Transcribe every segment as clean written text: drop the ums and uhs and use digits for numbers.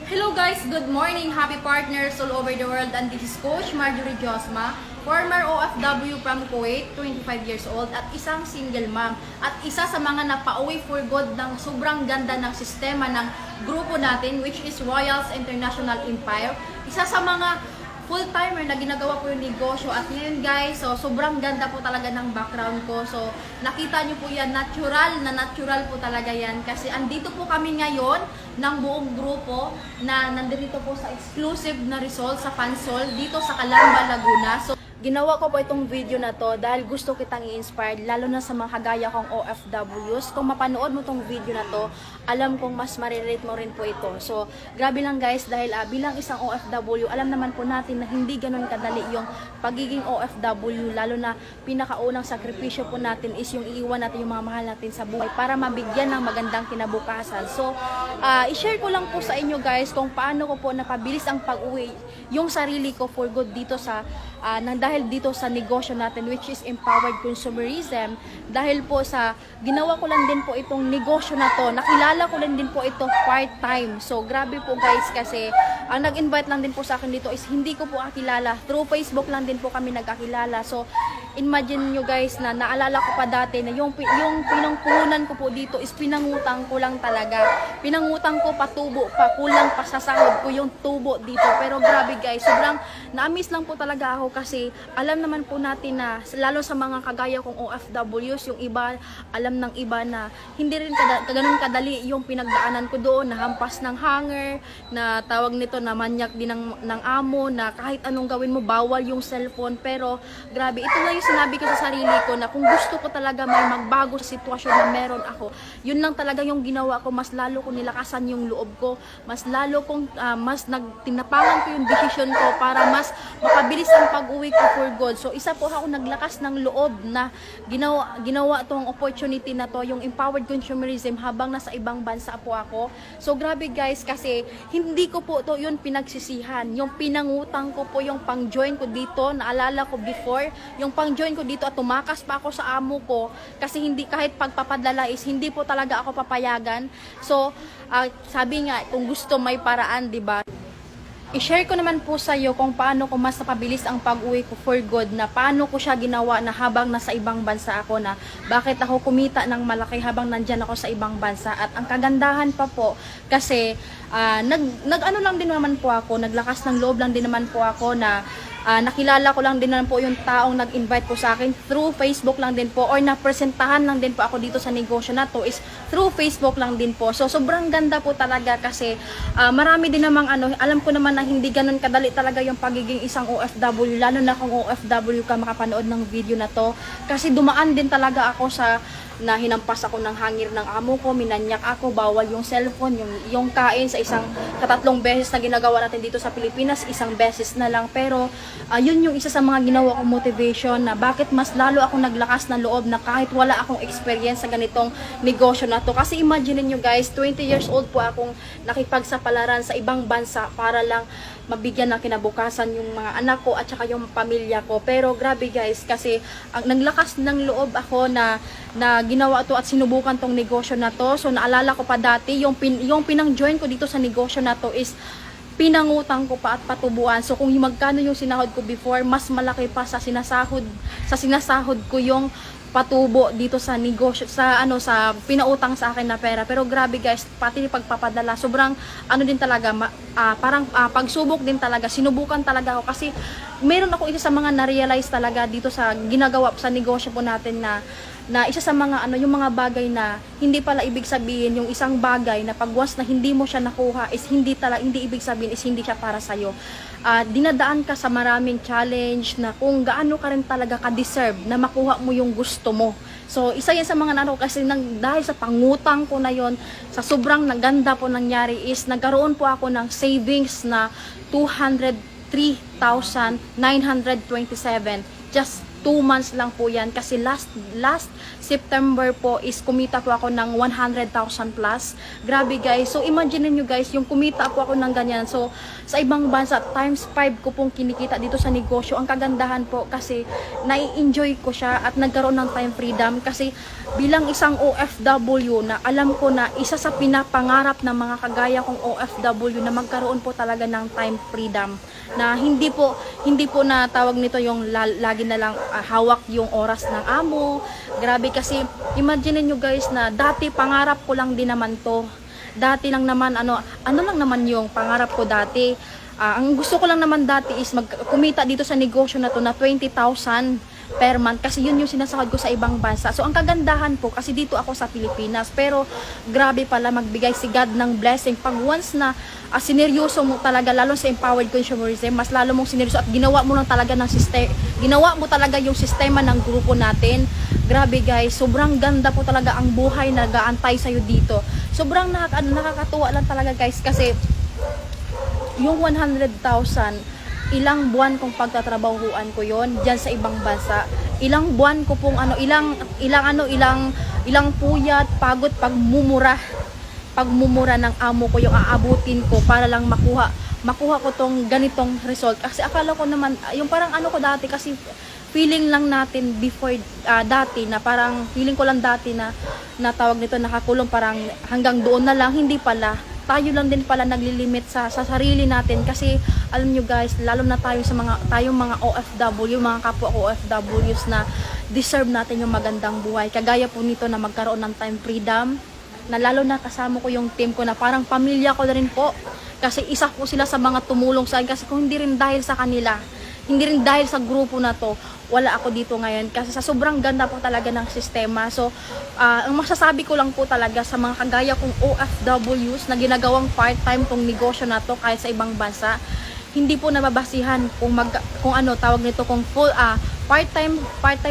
Hello guys, good morning, happy partners all over the world, and this is Coach Marjorie Josma, former OFW from Kuwait, 25 years old at isang single mom at isa sa mga napauwi for good ng sobrang ganda ng sistema ng grupo natin which is Royals International Empire. Isa sa mga full-timer na ginagawa ko yung negosyo at ngayon guys, so sobrang ganda po talaga ng background ko. So nakita nyo po yan, natural po talaga yan kasi andito po kami ngayon ng buong grupo na nandito po sa exclusive na resort sa Pansol dito sa Calamba, Laguna. So ginawa ko po itong video na to dahil gusto kitang i-inspire lalo na sa mga kagaya kong OFWs. Kung mapanood mo tong video na to, alam kong mas marirelate mo rin po ito. So grabe lang guys dahil bilang isang OFW, alam naman po natin na hindi ganun kadali yung pagiging OFW, lalo na pinakaunang sakripisyo po natin is yung iiwan natin yung mga mahal natin sa buhay para mabigyan ng magandang kinabukasan. So i-share ko lang po sa inyo guys kung paano ko po napabilis ang pag-uwi yung sarili ko for good dito sa dahil dito sa negosyo natin which is empowered consumerism. Dahil po sa ginawa ko lang din po itong negosyo na to, nakilala ko lang din po ito part-time. So grabe po guys kasi ang nag-invite lang din po sa akin dito is hindi ko po kakilala, through Facebook lang din po kami nagkakilala. So imagine nyo guys na naalala ko pa dati na yung pinangpuhunan ko po dito is pinangutang ko lang talaga. Pinangutang ko patubo pa, kulang pa sa sahod ko yung tubo dito. Pero grabe guys, sobrang na-miss lang po talaga ako kasi alam naman po natin na lalo sa mga kagaya kong OFWs, yung iba, alam ng iba na hindi rin ganun kadali yung pinagdaanan ko doon, na hampas ng hanger, na tawag nito na manyak din ng amo, na kahit anong gawin mo, bawal yung cellphone. Pero grabe, ito nga yung sinabi ko sa sarili ko na kung gusto ko talaga may magbago sa sitwasyon na meron ako, yun lang talaga yung ginawa ko. Mas lalo ko nilakasan yung loob ko, mas lalo kong tinapangan ko yung desisyon ko para mas makabilis ang pag-uwi ko for good. So isa po ako naglakas ng loob na ginawa tong opportunity na to, yung empowered consumerism, habang nasa ibang bansa po ako. So grabe guys kasi hindi ko po to yun pinagsisihan. Yung pinangutang ko po yung pang-join ko dito, naalala ko before, yung pang-join ko dito at tumakas pa ako sa amo ko kasi hindi, kahit pagpapadala is hindi po talaga ako papayagan. So sabi nga kung gusto may paraan, di ba? I-share ko naman po sa iyo kung paano ko mas napabilis ang pag-uwi ko for good, na paano ko siya ginawa na habang nasa ibang bansa ako, na bakit ako kumita ng malaki habang nandyan ako sa ibang bansa. At ang kagandahan pa po kasi nag-ano lang din naman po ako, naglakas ng loob lang din naman po ako na nakilala ko lang din naman po yung taong nag-invite po sa akin through Facebook lang din po, or napresentahan lang din po ako dito sa negosyo na to is through Facebook lang din po. So sobrang ganda po talaga kasi marami din namang alam ko naman na hindi ganun kadali talaga yung pagiging isang OFW, lalo na kung OFW ka makapanood ng video na to, kasi dumaan din talaga ako sa na hinampas ako ng hangir ng amo ko, minanyak ako, bawal yung cellphone, yung kain sa katatlong beses na ginagawa natin dito sa Pilipinas, isang beses na lang. Pero yun yung isa sa mga ginawa kong motivation na bakit mas lalo akong naglakas na loob na kahit wala akong experience sa ganitong negosyo na to. Kasi imagine niyo guys, 20 years old po akong nakipagsapalaran sa ibang bansa para lang mabigyan ng kinabukasan yung mga anak ko at saka yung pamilya ko. Pero grabe guys, kasi naglakas ng loob ako na ginawa to at sinubukan tong negosyo na to. So naalala ko pa dati, yung pinang-join ko dito sa negosyo na to is pinangutang ko pa at patubuan. So kung magkano yung sinahod ko before, mas malaki pa sa sinasahod ko yung patubo dito sa negosyo, sa pinautang sa akin na pera. Pero grabe guys, pati pagpapadala, sobrang din talaga, parang pagsubok din talaga, sinubukan talaga ako kasi meron ako isa sa mga na-realize talaga dito sa ginagawa sa negosyo po natin na isa sa mga yung mga bagay na hindi pala ibig sabihin yung isang bagay na pag once na hindi mo siya nakuha is hindi ibig sabihin is hindi siya para sa iyo. Dinadaan ka sa maraming challenge na kung gaano ka rin talaga ka-deserve na makuha mo yung gusto mo. So isa yan sa mga kasi dahil sa pangutang ko na yon, sa sobrang naganda po nangyari is nagkaroon po ako ng savings na 203,927 just 2 months lang po yan kasi last September po is kumita po ako ng 100,000 plus. Grabe guys, so imagine niyo guys, yung kumita po ako ng ganyan. So sa ibang bansa times 5 ko pong kinikita dito sa negosyo. Ang kagandahan po kasi nai-enjoy ko siya at nagkaroon ng time freedom kasi bilang isang OFW na alam ko na isa sa pinapangarap ng mga kagaya kong OFW na magkaroon po talaga ng time freedom, na hindi po na tawag nito yung lagi na lang hawak yung oras ng amo. Grabe kasi imagine niyo guys na dati pangarap ko lang din naman to. Dati lang naman ano lang naman yung pangarap ko dati. Ang gusto ko lang naman dati is kumita dito sa negosyo na to na 20,000 per month kasi yun yung sinasahod ko sa ibang bansa. So ang kagandahan po kasi dito ako sa Pilipinas, pero grabe pala magbigay si God ng blessing pag once na sineryoso mo talaga, lalo sa empowered consumerism, mas lalo mong sineryoso at ginawa mo lang talaga ng ginawa mo talaga yung sistema ng grupo natin. Grabe guys, sobrang ganda po talaga ang buhay na nag-aantay sa'yo dito. Sobrang nakakatuwa lang talaga guys kasi yung 100,000 ilang buwan kong pagtatrabahuan ko yon diyan sa ibang bansa. Ilang buwan ko pong ilang puyat, pagod, pagmumura ng amo ko yung aabutin ko para lang makuha ko tong ganitong result. Kasi akala ko naman yung parang ko dati kasi feeling lang natin before dati na parang feeling ko lang dati na tawag nito nakakulong parang hanggang doon na lang. Hindi pala, tayo lang din pala naglilimit sa sarili natin kasi alam nyo guys, lalo na tayong mga OFW, mga kapwa OFWs na deserve natin yung magandang buhay. Kagaya po nito na magkaroon ng time freedom, na lalo na kasama ko yung team ko na parang pamilya ko na rin po. Kasi isa po sila sa mga tumulong sa akin kasi kung hindi rin dahil sa kanila, hindi rin dahil sa grupo na to, wala ako dito ngayon kasi sa sobrang ganda po talaga ng sistema. So ang masasabi ko lang po talaga sa mga kagaya kong OFWs na ginagawang part-time tong negosyo na to kahit sa ibang bansa, hindi po nababasihan kung ano tawag nito, kung full part-time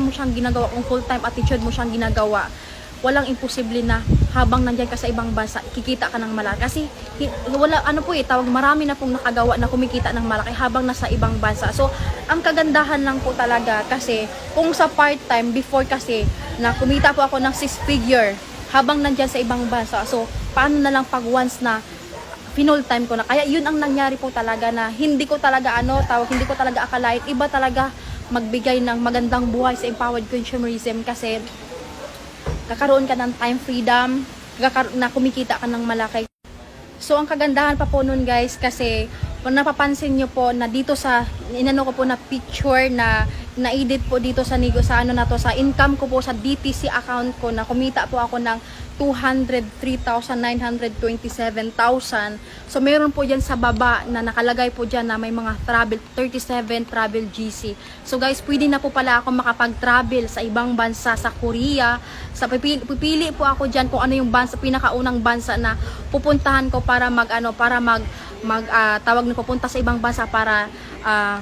mo siyang ginagawa, kung full-time attitude mo siyang ginagawa. Walang imposible na habang nandiyan ka sa ibang bansa, kikita ka ng malaki. Kasi wala tawag, marami na pong nakagawa na kumikita ng malaki habang nasa ibang bansa. So, ang kagandahan lang po talaga kasi kung sa part-time before kasi na kumita po ako ng 6-figure habang nandiyan sa ibang bansa. So, paano na lang pag once na full time ko na. Kaya yun ang nangyari po talaga na hindi ko talaga hindi ko talaga akalain. Iba talaga magbigay ng magandang buhay sa empowered consumerism kasi kakaroon ka ng time freedom, na kumikita ka ng malaki. So ang kagandahan pa po nun guys kasi kung napapansin nyo po na dito sa inano ko po na picture na na-edit po dito sa sa income ko po sa DTC account ko na kumita po ako ng 203,927,000. So meron po dyan sa baba na nakalagay po dyan na may mga travel 37 travel GC. So guys, pwede na po pala ako makapag-travel sa ibang bansa, sa Korea. Pipili po ako dyan kung ano yung bansa, pinakaunang bansa na pupuntahan ko para tawag na pupunta sa ibang bansa para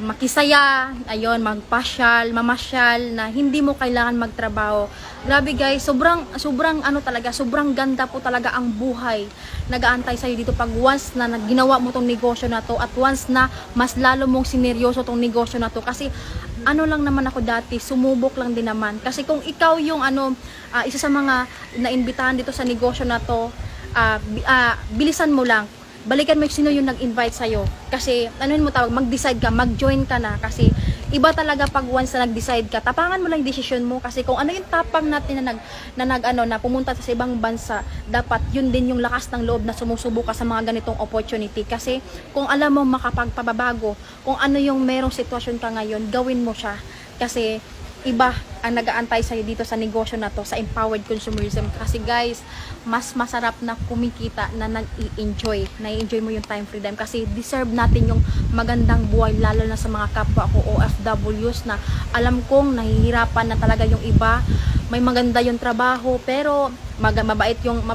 makisaya, ayun, magpasyal, mamasyal na hindi mo kailangan magtrabaho. Grabe guys, sobrang sobrang ganda po talaga ang buhay. Nag-aantay sa'yo dito pag once na ginawa mo tong negosyo na to at once na mas lalo mong sineryoso tong negosyo na to. Kasi lang naman ako dati, sumubok lang din naman. Kasi kung ikaw yung isa sa mga naimbitahan dito sa negosyo na to, bilisan mo lang. Balikan mo sino yung nag-invite sa'yo. Kasi, mag-decide ka, mag-join ka na. Kasi, iba talaga pag once na nag-decide ka, tapangan mo lang yung decision mo. Kasi kung ano yung tapang natin na pumunta sa ibang bansa, dapat yun din yung lakas ng loob na sumusubo ka sa mga ganitong opportunity. Kasi, kung alam mo makapagpababago, kung ano yung merong sitwasyon ka ngayon, gawin mo siya. Kasi, iba ang nag-aantay sa'yo dito sa negosyo na to, sa empowered consumerism. Kasi guys, mas masarap na kumikita na nag-i-enjoy mo yung time freedom. Kasi deserve natin yung magandang buhay, lalo na sa mga kapwa ko OFWs na alam kong nahihirapan na talaga yung iba. May maganda yung trabaho, pero mabait yung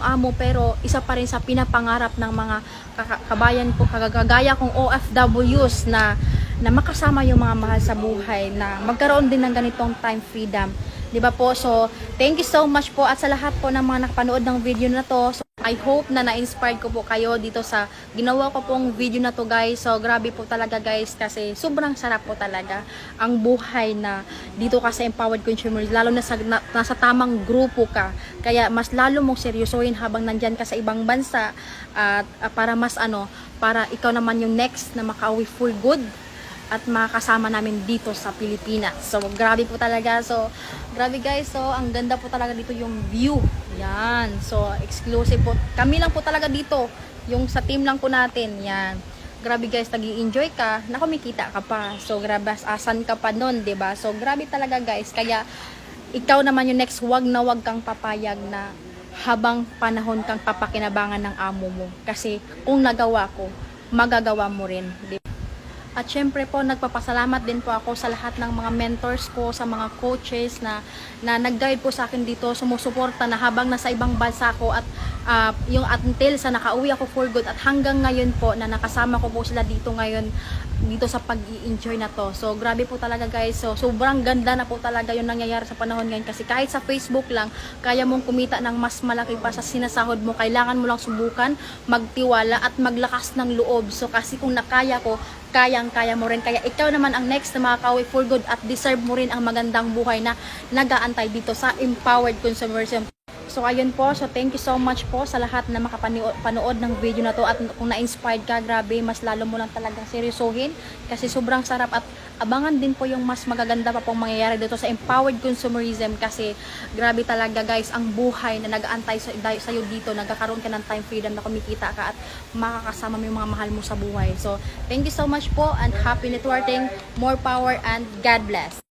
amo, pero isa pa rin sa pinapangarap ng mga kabayan ko, kagagaya kong OFWs na makasama yung mga mahal sa buhay, na magkaroon din ng ganitong time freedom. 'Di ba po? So, thank you so much po at sa lahat po ng mga nakapanood ng video na to. So, I hope na na-inspired ko po kayo dito sa ginawa ko pong video na to guys. So grabe po talaga guys kasi sobrang sarap po talaga ang buhay na dito ka sa Empowered Consumers, lalo na sa nasa tamang grupo ka. Kaya mas lalo mong seryosohin habang nandyan ka sa ibang bansa at para mas para ikaw naman yung next na makauwi for good at makakasama namin dito sa Pilipinas. So, grabe po talaga. So, grabe guys. So, ang ganda po talaga dito yung view. Yan. So, exclusive po. Kami lang po talaga dito. Yung sa team lang po natin. Yan. Grabe guys, nag-i-enjoy ka, na kumikita ka pa. So, grabe, asan ka pa nun, 'di ba? So, grabe talaga guys. Kaya, ikaw naman yung next, wag na wag kang papayag na habang panahon kang papakinabangan ng amo mo. Kasi, kung nagawa ko, magagawa mo rin. 'Di ba? At syempre po, nagpapasalamat din po ako sa lahat ng mga mentors ko, sa mga coaches na nag-guide po sa akin dito, sumusuporta na habang nasa ibang bansa ko at yung until sa nakauwi ako for good at hanggang ngayon po na nakasama ko po sila dito ngayon dito sa pag-i-enjoy na to. So grabe po talaga guys. So sobrang ganda na po talaga yung nangyayari sa panahon ngayon kasi kahit sa Facebook lang kaya mong kumita ng mas malaki pa sa sinasahod mo. Kailangan mo lang subukan, magtiwala at maglakas ng loob. So kasi kung nakaya ko, kayang-kaya mo rin. Kaya ikaw naman ang next na makakauwi for good at deserve mo rin ang magandang buhay na nag-aantay dito sa Empowered Consumerism. So ayun po, so thank you so much po sa lahat na makapanood ng video na to at kung na-inspired ka, grabe, mas lalo mo lang talagang seryosohin kasi sobrang sarap at abangan din po yung mas magaganda pa pong mangyayari dito sa Empowered Consumerism kasi grabe talaga guys ang buhay na nag-aantay sa iyo dito, nagkakaroon ka ng time freedom na kumikita ka at makakasama mo yung mga mahal mo sa buhay. So thank you so much po and happy networking, more power and God bless.